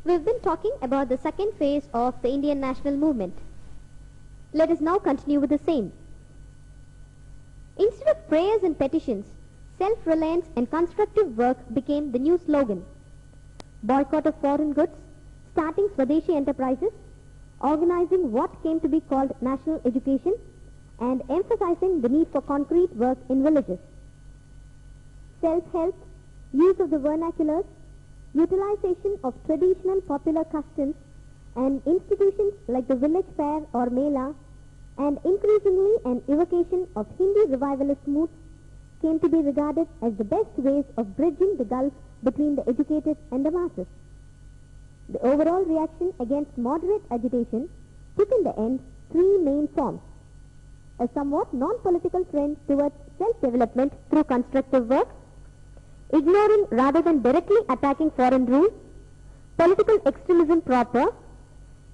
We've been talking about the second phase of the Indian national movement. Let us now continue with the same. Instead of prayers and petitions, self-reliance and constructive work became the new slogan. Boycott of foreign goods, starting Swadeshi enterprises, organizing what came to be called national education, and emphasizing the need for concrete work in villages. Self-help, use of the vernaculars, utilization of traditional popular customs and institutions like the village fair or Mela, and increasingly an evocation of Hindi revivalist moods came to be regarded as the best ways of bridging the gulf between the educated and the masses. The overall reaction against moderate agitation took in the end three main forms: a somewhat non-political trend towards self-development through constructive work, ignoring rather than directly attacking foreign rule, political extremism proper,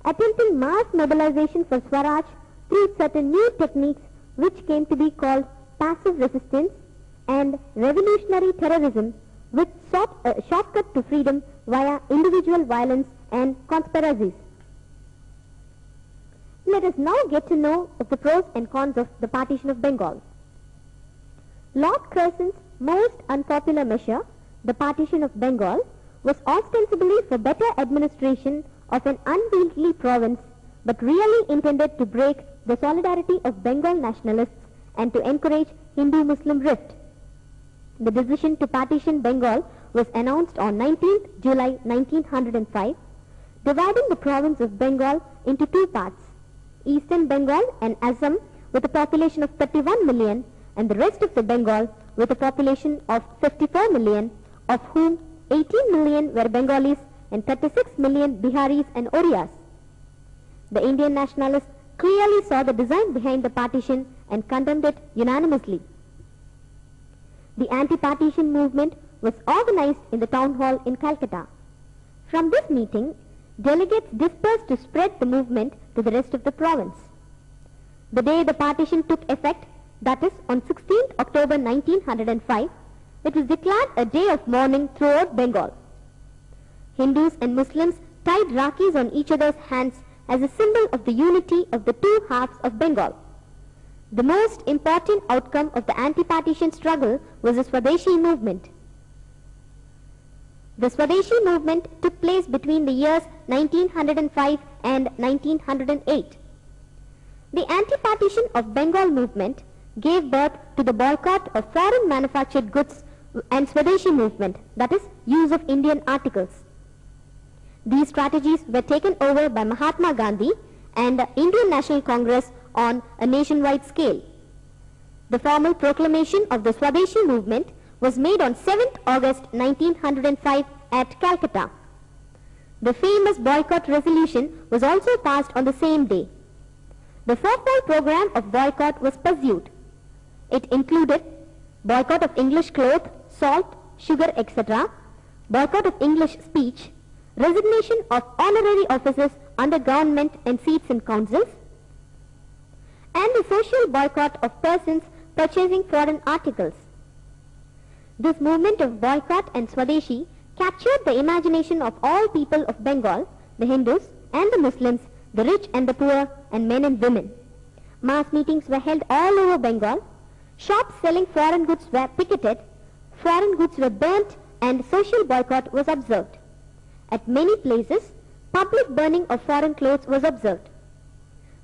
attempting mass mobilization for Swaraj through certain new techniques which came to be called passive resistance, and revolutionary terrorism which sought a shortcut to freedom via individual violence and conspiracies. Let us now get to know of the pros and cons of the partition of Bengal. Lord Curzon's most unpopular measure, the partition of Bengal, was ostensibly for better administration of an unwieldy province, but really intended to break the solidarity of Bengal nationalists and to encourage Hindu-Muslim rift. The decision to partition Bengal was announced on 19th July 1905, dividing the province of Bengal into two parts: Eastern Bengal and Assam with a population of 31 million, and the rest of the Bengal with a population of 54 million, of whom 18 million were Bengalis and 36 million Biharis and Orias. The Indian nationalists clearly saw the design behind the partition and condemned it unanimously. The anti-partition movement was organized in the town hall in Calcutta. From this meeting, delegates dispersed to spread the movement to the rest of the province. The day the partition took effect, that is on 16th October 1905, it was declared a day of mourning throughout Bengal. Hindus and Muslims tied Rakis on each other's hands as a symbol of the unity of the two halves of Bengal. The most important outcome of the anti-partition struggle was the Swadeshi movement. The Swadeshi movement took place between the years 1905 and 1908. The anti-partition of Bengal movement gave birth to the boycott of foreign manufactured goods and Swadeshi movement, that is, use of Indian articles. These strategies were taken over by Mahatma Gandhi and the Indian National Congress on a nationwide scale. The formal proclamation of the Swadeshi movement was made on 7th August 1905 at Calcutta. The famous boycott resolution was also passed on the same day. The fourfold program of boycott was pursued. It included boycott of English cloth, salt, sugar, etc., boycott of English speech, resignation of honorary offices under government and seats in councils, and the social boycott of persons purchasing foreign articles. This movement of boycott and Swadeshi captured the imagination of all people of Bengal, the Hindus and the Muslims, the rich and the poor, and men and women. Mass meetings were held all over Bengal. Shops selling foreign goods were picketed, foreign goods were burnt, and social boycott was observed. At many places, public burning of foreign clothes was observed.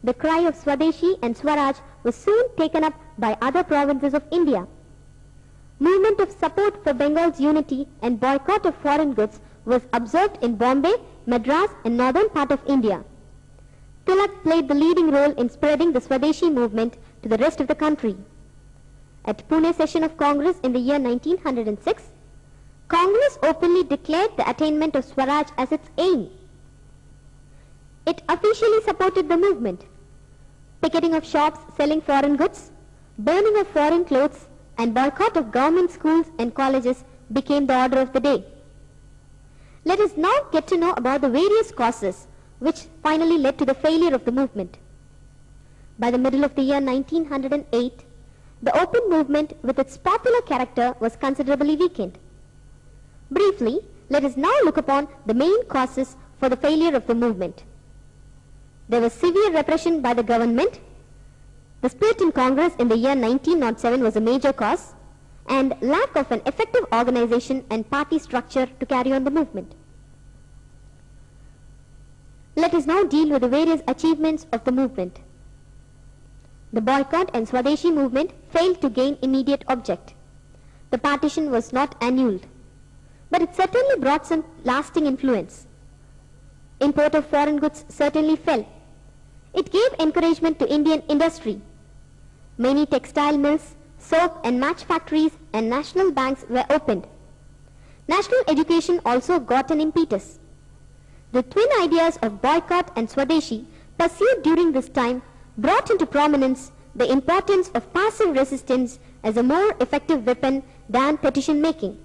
The cry of Swadeshi and Swaraj was soon taken up by other provinces of India. Movement of support for Bengal's unity and boycott of foreign goods was observed in Bombay, Madras, and northern part of India. Tilak played the leading role in spreading the Swadeshi movement to the rest of the country. At Pune session of Congress in the year 1906, Congress openly declared the attainment of Swaraj as its aim. It officially supported the movement. Picketing of shops selling foreign goods, burning of foreign clothes, and boycott of government schools and colleges became the order of the day. Let us now get to know about the various causes which finally led to the failure of the movement. By the middle of the year 1908, the open movement with its popular character was considerably weakened. Briefly, let us now look upon the main causes for the failure of the movement. There was severe repression by the government. The split in Congress in the year 1907 was a major cause, and lack of an effective organization and party structure to carry on the movement. Let us now deal with the various achievements of the movement. The boycott and Swadeshi movement failed to gain immediate object. The partition was not annulled, but it certainly brought some lasting influence. Import of foreign goods certainly fell. It gave encouragement to Indian industry. Many textile mills, soap and match factories and national banks were opened. National education also got an impetus. The twin ideas of boycott and Swadeshi pursued during this time brought into prominence the importance of passive resistance as a more effective weapon than petition making.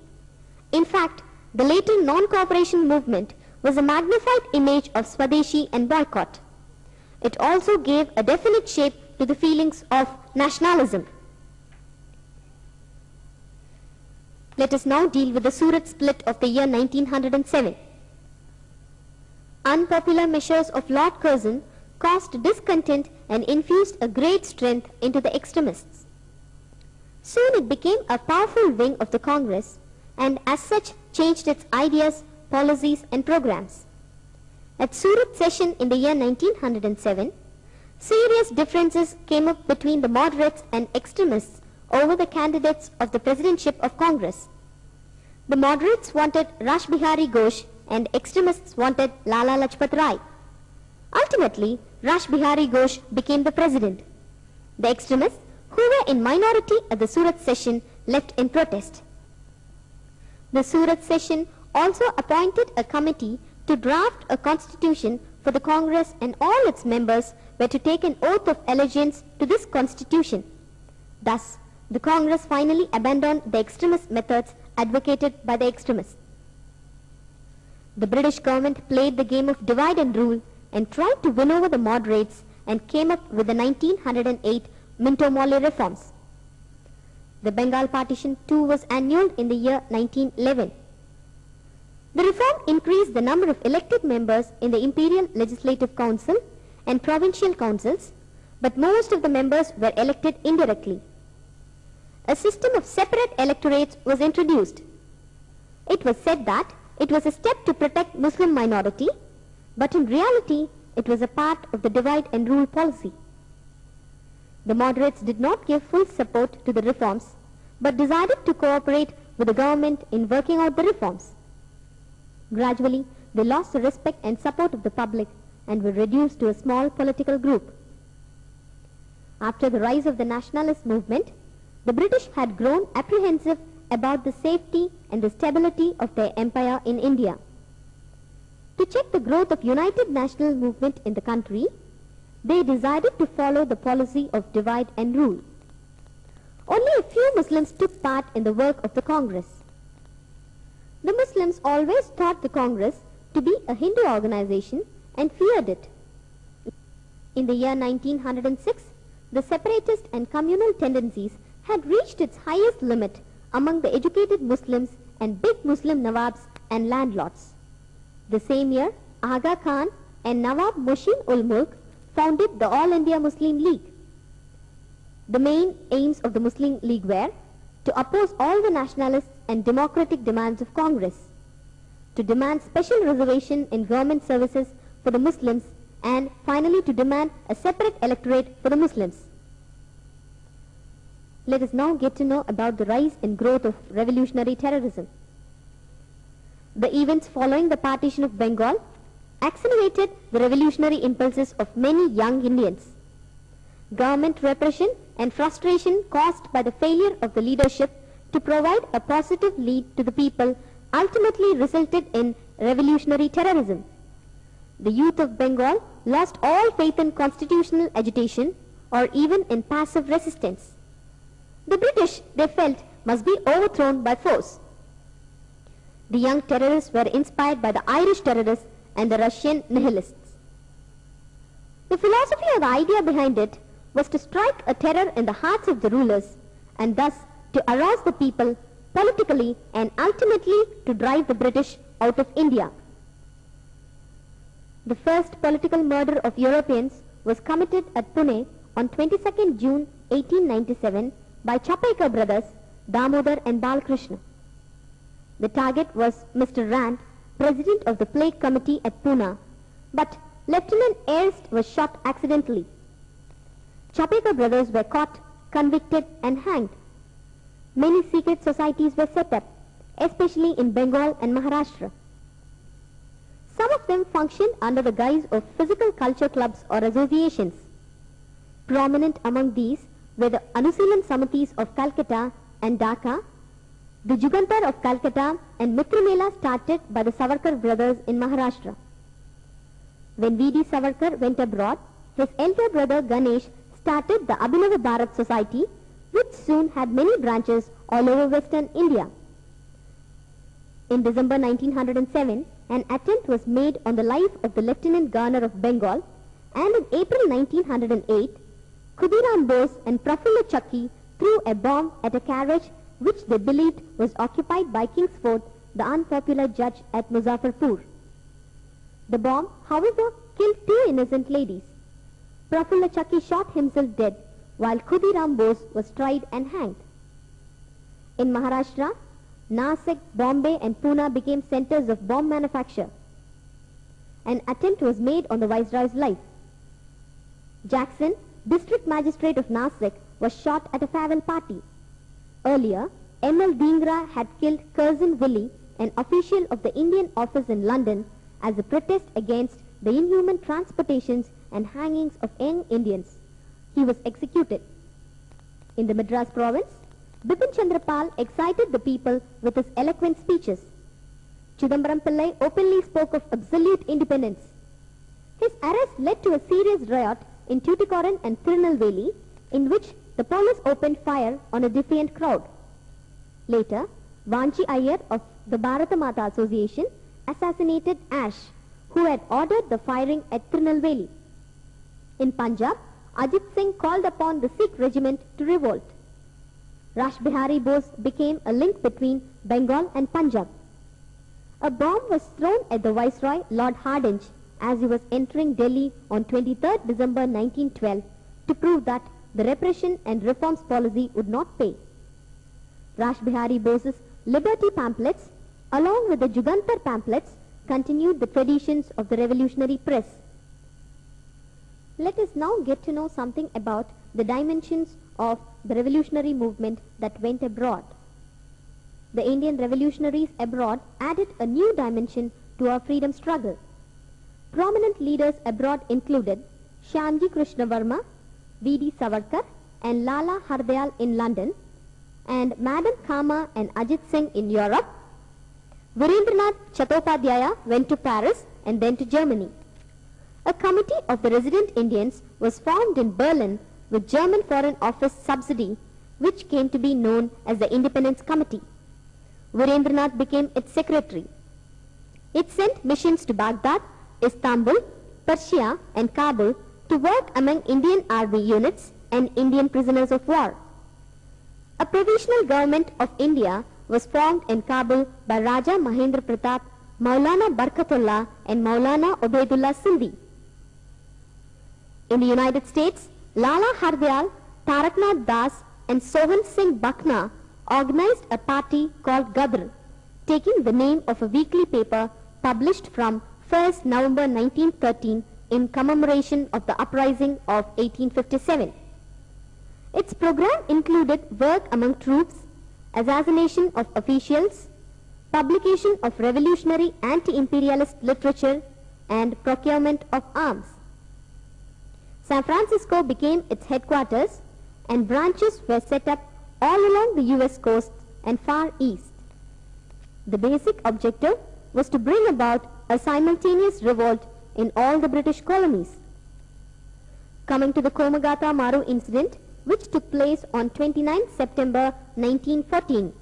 In fact, the later non-cooperation movement was a magnified image of Swadeshi and boycott. It also gave a definite shape to the feelings of nationalism. Let us now deal with the Surat split of the year 1907. Unpopular measures of Lord Curzon caused discontent and infused a great strength into the extremists. Soon it became a powerful wing of the Congress and as such changed its ideas, policies and programs. At Surat session in the year 1907, serious differences came up between the moderates and extremists over the candidates of the presidentship of Congress. The moderates wanted Rash Bihari Ghosh and extremists wanted Lala Lajpat Rai. Ultimately, Rash Bihari Ghosh became the president. The extremists, who were in minority at the Surat session, left in protest. The Surat session also appointed a committee to draft a constitution for the Congress, and all its members were to take an oath of allegiance to this constitution. Thus, the Congress finally abandoned the extremist methods advocated by the extremists. The British government played the game of divide and rule and tried to win over the moderates and came up with the 1908 Minto-Morley reforms. The Bengal partition too was annulled in the year 1911. The reform increased the number of elected members in the Imperial Legislative Council and provincial councils, but most of the members were elected indirectly. A system of separate electorates was introduced. It was said that it was a step to protect Muslim minority, but in reality it was a part of the divide and rule policy. The moderates did not give full support to the reforms, but decided to cooperate with the government in working out the reforms. Gradually, they lost the respect and support of the public and were reduced to a small political group. After the rise of the nationalist movement, the British had grown apprehensive about the safety and the stability of their empire in India. To check the growth of united national movement in the country, they decided to follow the policy of divide and rule. Only a few Muslims took part in the work of the Congress. The Muslims always thought the Congress to be a Hindu organization and feared it. In the year 1906, the separatist and communal tendencies had reached its highest limit among the educated Muslims and big Muslim Nawabs and landlords. The same year, Aga Khan and Nawab Mushin-ul-Mulk founded the All India Muslim League. The main aims of the Muslim League were to oppose all the nationalist and democratic demands of Congress, to demand special reservation in government services for the Muslims, and finally to demand a separate electorate for the Muslims. Let us now get to know about the rise and growth of revolutionary terrorism. The events following the partition of Bengal accelerated the revolutionary impulses of many young Indians. Government repression and frustration caused by the failure of the leadership to provide a positive lead to the people ultimately resulted in revolutionary terrorism. The youth of Bengal lost all faith in constitutional agitation or even in passive resistance. The British, they felt, must be overthrown by force. The young terrorists were inspired by the Irish terrorists and the Russian nihilists. The philosophy or the idea behind it was to strike a terror in the hearts of the rulers and thus to arouse the people politically and ultimately to drive the British out of India. The first political murder of Europeans was committed at Pune on 22nd June 1897 by Chapekar brothers Damodar and Balkrishna. The target was Mr. Rand, president of the Plague Committee at Pune, but Lieutenant Ernst was shot accidentally. Chapekar brothers were caught, convicted and hanged. Many secret societies were set up, especially in Bengal and Maharashtra. Some of them functioned under the guise of physical culture clubs or associations. Prominent among these were the Anusilan Samitis of Calcutta and Dhaka, the Jugantar of Calcutta and Mitramela started by the Savarkar brothers in Maharashtra. When V.D. Savarkar went abroad, his elder brother Ganesh started the Abhinava Bharat Society, which soon had many branches all over western India. In December 1907, an attempt was made on the life of the Lieutenant Governor of Bengal, and in April 1908, Khudiram Bose and Prafulla Chakki threw a bomb at a carriage which they believed was occupied by Kingsford, the unpopular judge at Muzaffarpur. The bomb, however, killed two innocent ladies. Prafulla Chakki shot himself dead, while Khudiram Bose was tried and hanged. In Maharashtra, Nasik, Bombay and Pune became centers of bomb manufacture. An attempt was made on the Viceroy's life. Jackson, district magistrate of Nasik, was shot at a farewell party. Earlier, M.L. Dhingra had killed Curzon Willie, an official of the Indian office in London, as a protest against the inhuman transportations and hangings of young Indians. He was executed. In the Madras province, Bipin Chandra Pal excited the people with his eloquent speeches. Chidambaram Pillai openly spoke of absolute independence. His arrest led to a serious riot in Tuticorin and Tirunelveli, in which the police opened fire on a defiant crowd. Later, Vanchi Iyer of the Bharata Mata Association assassinated Ash, who had ordered the firing at Tirunelveli. In Punjab, Ajit Singh called upon the Sikh regiment to revolt. Rash Bihari Bose became a link between Bengal and Punjab. A bomb was thrown at the Viceroy, Lord Hardinge, as he was entering Delhi on 23rd December 1912 to prove that the repression and reforms policy would not pay. Rash Bihari Bose's liberty pamphlets, along with the Jugantar pamphlets, continued the traditions of the revolutionary press. Let us now get to know something about the dimensions of the revolutionary movement that went abroad. The Indian revolutionaries abroad added a new dimension to our freedom struggle. Prominent leaders abroad included Shyamji Krishna Varma, V.D. Savarkar and Lala Hardayal in London, and Madam Kama and Ajit Singh in Europe. Virendranath Chattopadhyaya went to Paris and then to Germany. A committee of the resident Indians was formed in Berlin with German Foreign Office subsidy, which came to be known as the Independence Committee. Virendranath became its secretary. It sent missions to Baghdad, Istanbul, Persia and Kabul to work among Indian army units and Indian prisoners of war. A provisional government of India was formed in Kabul by Raja Mahendra Pratap, Maulana Barkatullah and Maulana Ubaidullah Sindhi. In the United States, Lala Hardayal, Taraknath Das and Sohan Singh Bakna organized a party called Gadr, taking the name of a weekly paper published from 1st November 1913 in commemoration of the uprising of 1857. Its program included work among troops, assassination of officials, publication of revolutionary anti-imperialist literature, and procurement of arms. San Francisco became its headquarters, and branches were set up all along the US coast and far east. The basic objective was to bring about a simultaneous revolt in all the British colonies. Coming to the Komagata Maru incident, which took place on 29 September 1914.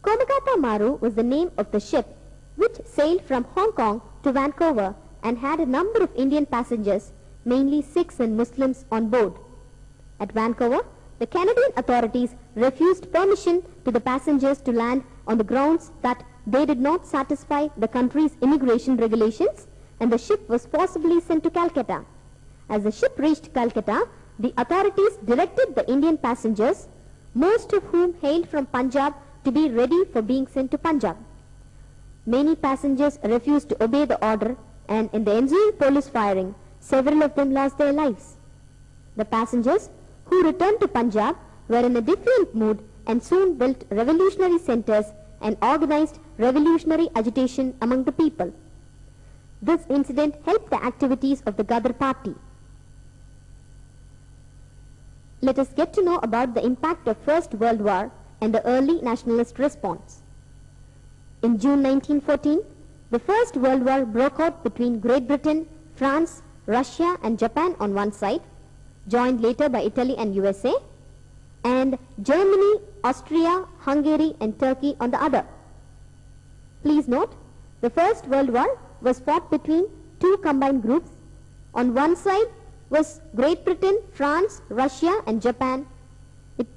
Komagata Maru was the name of the ship which sailed from Hong Kong to Vancouver and had a number of Indian passengers, mainly Sikhs and Muslims, on board. At Vancouver, the Canadian authorities refused permission to the passengers to land on the grounds that they did not satisfy the country's immigration regulations and the ship was forcibly sent to Calcutta. As the ship reached Calcutta, the authorities directed the Indian passengers, most of whom hailed from Punjab, to be ready for being sent to Punjab. Many passengers refused to obey the order, and in the ensuing police firing, several of them lost their lives. The passengers who returned to Punjab were in a different mood and soon built revolutionary centers and organized revolutionary agitation among the people. This incident helped the activities of the Ghadar party. Let us get to know about the impact of First World War and the early nationalist response. In June 1914, the First World War broke out between Great Britain, France, Russia and Japan on one side, joined later by Italy and USA, and Germany, Austria, Hungary and Turkey on the other. Please note, the First World War was fought between two combined groups. On one side was Great Britain, France, Russia and Japan.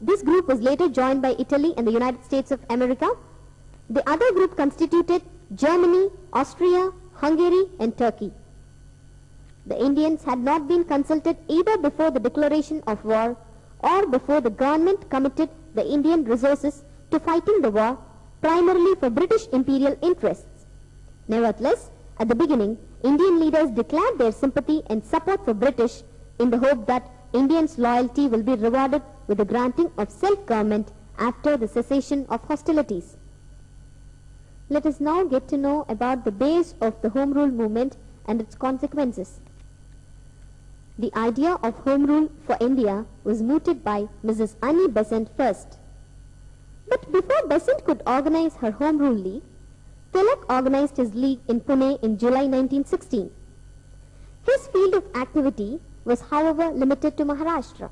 This group was later joined by Italy and the United States of America. The other group constituted Germany, Austria, Hungary and Turkey. The Indians had not been consulted either before the declaration of war or before the government committed the Indian resources to fighting the war primarily for British imperial interests. Nevertheless, at the beginning, Indian leaders declared their sympathy and support for British in the hope that Indians' loyalty will be rewarded with the granting of self-government after the cessation of hostilities. Let us now get to know about the base of the Home Rule movement and its consequences. The idea of Home Rule for India was mooted by Mrs. Annie Besant first. But before Besant could organize her Home Rule League, Tilak organized his league in Pune in July 1916. His field of activity was however limited to Maharashtra.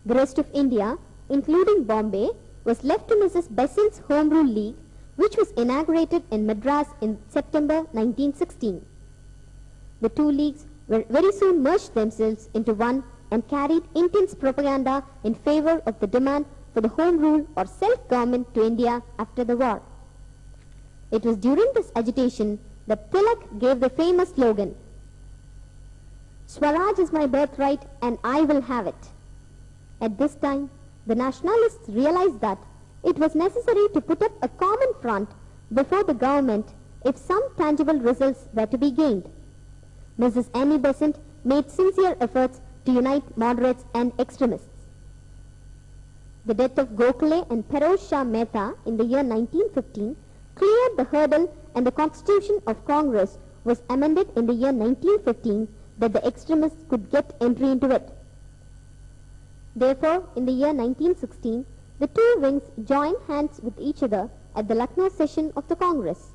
The rest of India, including Bombay, was left to Mrs. Besant's Home Rule League, which was inaugurated in Madras in September 1916. The two leagues very soon merged themselves into one and carried intense propaganda in favor of the demand for the home rule or self-government to India after the war. It was during this agitation that Tilak gave the famous slogan, "Swaraj is my birthright and I will have it." At this time, the nationalists realized that it was necessary to put up a common front before the government if some tangible results were to be gained. Mrs. Annie Besant made sincere efforts to unite moderates and extremists. The death of Gokhale and Feroz Shah Mehta in the year 1915 cleared the hurdle, and the Constitution of Congress was amended in the year 1915 that the extremists could get entry into it. Therefore, in the year 1916, the two wings joined hands with each other at the Lucknow session of the Congress.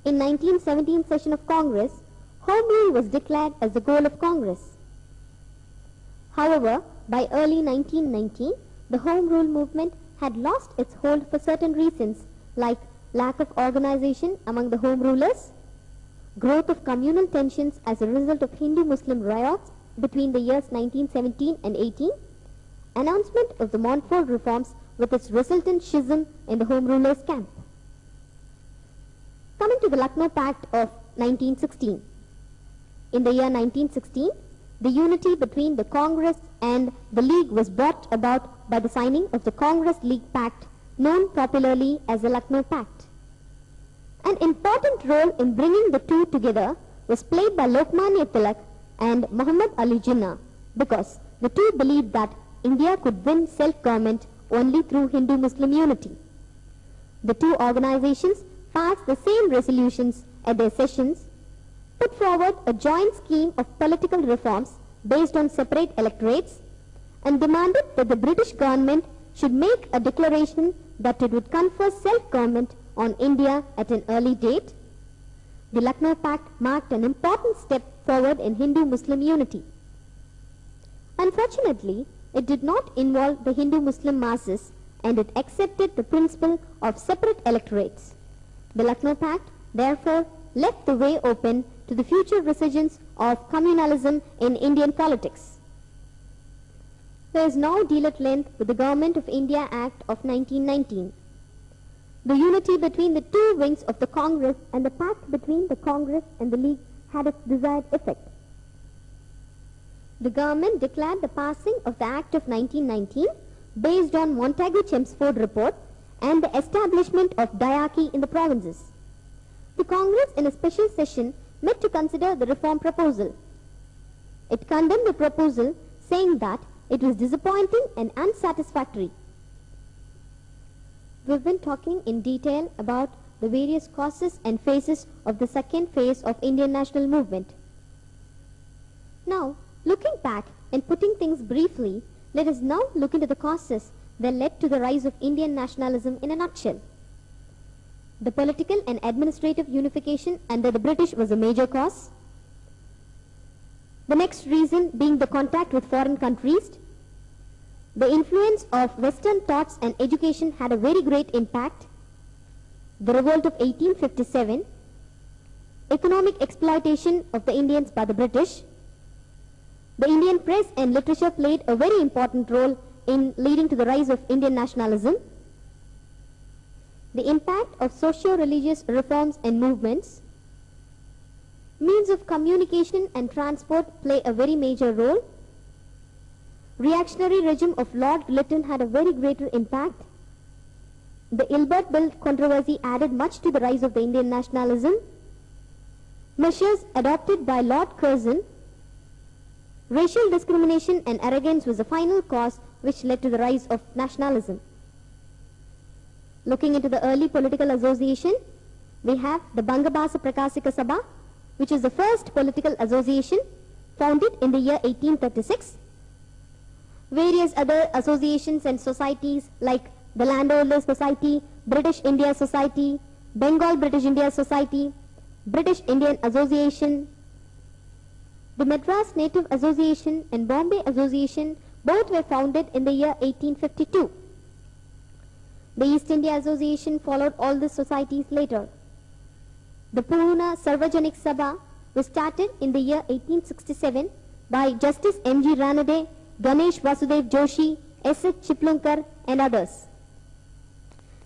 In 1917 session of Congress, Home Rule was declared as the goal of Congress. However, by early 1919, the Home Rule movement had lost its hold for certain reasons like lack of organization among the Home Rulers, growth of communal tensions as a result of Hindu-Muslim riots between the years 1917 and 18, announcement of the Montfort reforms with its resultant schism in the Home Rulers' camp. Coming to the Lucknow Pact of 1916. In the year 1916, the unity between the Congress and the League was brought about by the signing of the Congress-League Pact, known popularly as the Lucknow Pact. An important role in bringing the two together was played by Lokmanya Tilak and Muhammad Ali Jinnah, because the two believed that India could win self-government only through Hindu-Muslim unity. The two organizations passed the same resolutions at their sessions, put forward a joint scheme of political reforms based on separate electorates, and demanded that the British government should make a declaration that it would confer self-government on India at an early date. The Lucknow Pact marked an important step forward in Hindu-Muslim unity. Unfortunately, it did not involve the Hindu-Muslim masses, and it accepted the principle of separate electorates. The Lucknow Pact, therefore, left the way open to the future resurgence of communalism in Indian politics. There is now deal at length with the Government of India Act of 1919. The unity between the two wings of the Congress and the pact between the Congress and the League had its desired effect. The government declared the passing of the Act of 1919 based on Montagu-Chelmsford report and the establishment of diarchy in the provinces. The Congress in a special session met to consider the reform proposal. It condemned the proposal, saying that it was disappointing and unsatisfactory. We've been talking in detail about the various causes and phases of the second phase of Indian national movement. Now, looking back and putting things briefly, let us now look into the causes that led to the rise of Indian nationalism in a nutshell. The political and administrative unification under the British was a major cause. The next reason being the contact with foreign countries. The influence of Western thoughts and education had a very great impact. The revolt of 1857, economic exploitation of the Indians by the British. The Indian press and literature played a very important role in leading to the rise of Indian nationalism. The impact of socio-religious reforms and movements. Means of communication and transport play a very major role. Reactionary regime of Lord Lytton had a very greater impact. The Ilbert Bill controversy added much to the rise of the Indian nationalism. Measures adopted by Lord Curzon. Racial discrimination and arrogance was the final cause which led to the rise of nationalism. Looking into the early political association, we have the Bangabasa Prakasika Sabha, which is the first political association founded in the year 1836. Various other associations and societies like the Landowners Society, British India Society, Bengal British India Society, British Indian Association, the Madras Native Association and Bombay Association both were founded in the year 1852. The East India Association followed all these societies later. The Pune Sarvajanik Sabha was started in the year 1867 by Justice M.G. Ranade, Ganesh Vasudev Joshi, S.H. Chiplunkar and others.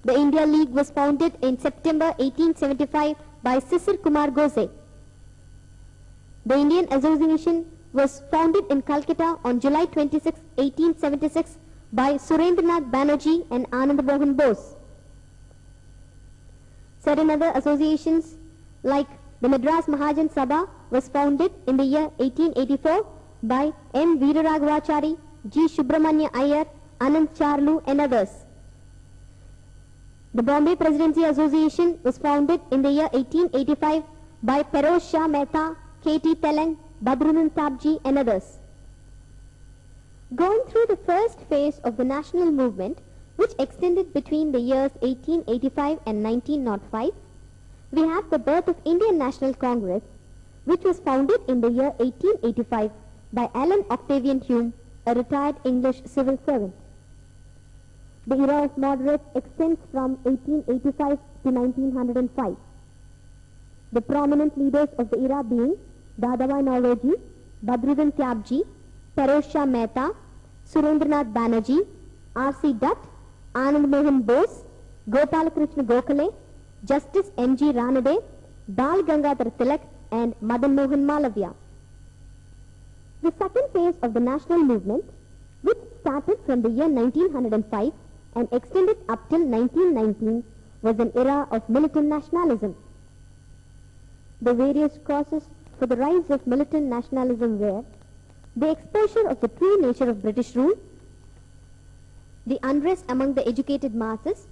The India League was founded in September 1875 by Sisir Kumar Gose. The Indian Association was founded in Calcutta on July 26, 1876 by Surendranath Banerjee and Anand Mohan Bose. Certain other associations like the Madras Mahajan Sabha was founded in the year 1884 by M. Veeraraghavachari, G. Subramanya Iyer, Anand Charlu and others. The Bombay Presidency Association was founded in the year 1885 by Feroz Shah Mehta, K.T. Telang, Badruddin Sabji and others. Going through the first phase of the national movement, which extended between the years 1885 and 1905, we have the birth of Indian National Congress, which was founded in the year 1885 by Alan Octavian Hume, a retired English civil servant. The era of moderates extends from 1885 to 1905. The prominent leaders of the era being Dadabhai Naoroji, Badruddin Tyabji, Feroz Shah Mehta, Surendranath Banerjee, R.C. Dutt, Anand Mohan Bose, Gopalakrishna Gokhale, Justice M.G. Ranade, Bal Gangadhar Tilak and Madan Mohan Malavya. The second phase of the national movement, which started from the year 1905 and extended up till 1919, was an era of militant nationalism. The various causes for the rise of militant nationalism were the exposure of the true nature of British rule, the unrest among the educated masses,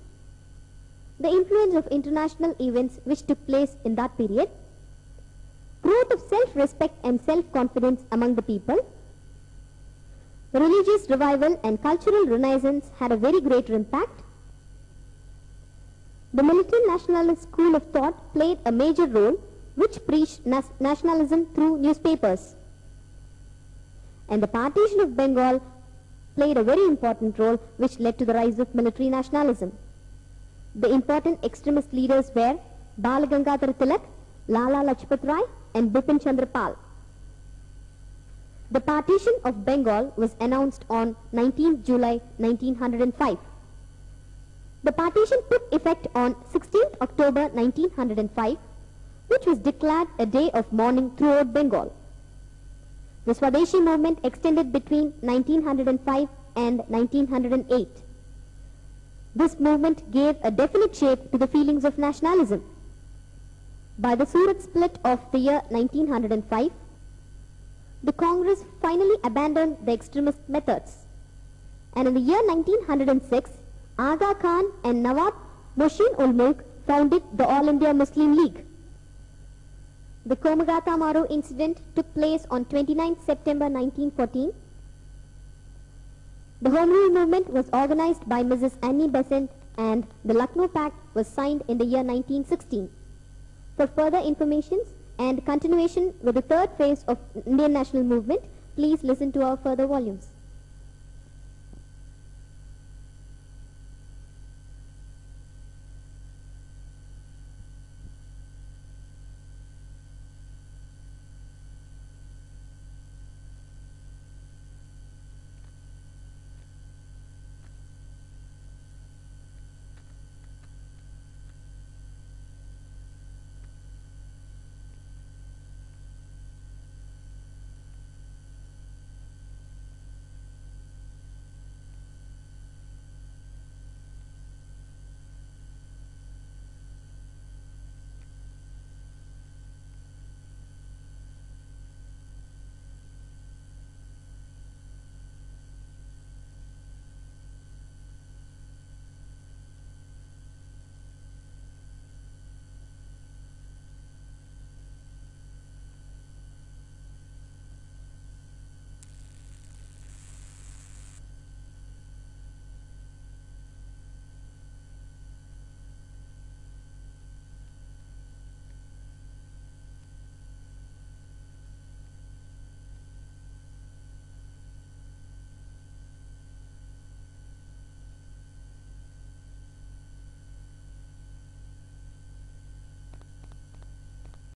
the influence of international events which took place in that period, growth of self-respect and self-confidence among the people, religious revival and cultural renaissance had a very great impact. The militant nationalist school of thought played a major role, which preached nationalism through newspapers. And the partition of Bengal played a very important role, which led to the rise of military nationalism. The important extremist leaders were Bal Gangadhar Tilak, Lala Lajpat Rai and Bipin Chandra Pal. The partition of Bengal was announced on 19 July 1905. The partition took effect on 16th October 1905, which was declared a day of mourning throughout Bengal. The Swadeshi movement extended between 1905 and 1908. This movement gave a definite shape to the feelings of nationalism. By the Surat split of the year 1905, the Congress finally abandoned the extremist methods. And in the year 1906, Aga Khan and Nawab Mohsin-ul-Mulk founded the All India Muslim League. The Komagata Maro incident took place on 29 September 1914. The Home Rule movement was organized by Mrs. Annie Besant, and the Lucknow Pact was signed in the year 1916. For further information and continuation with the third phase of Indian national movement, please listen to our further volumes.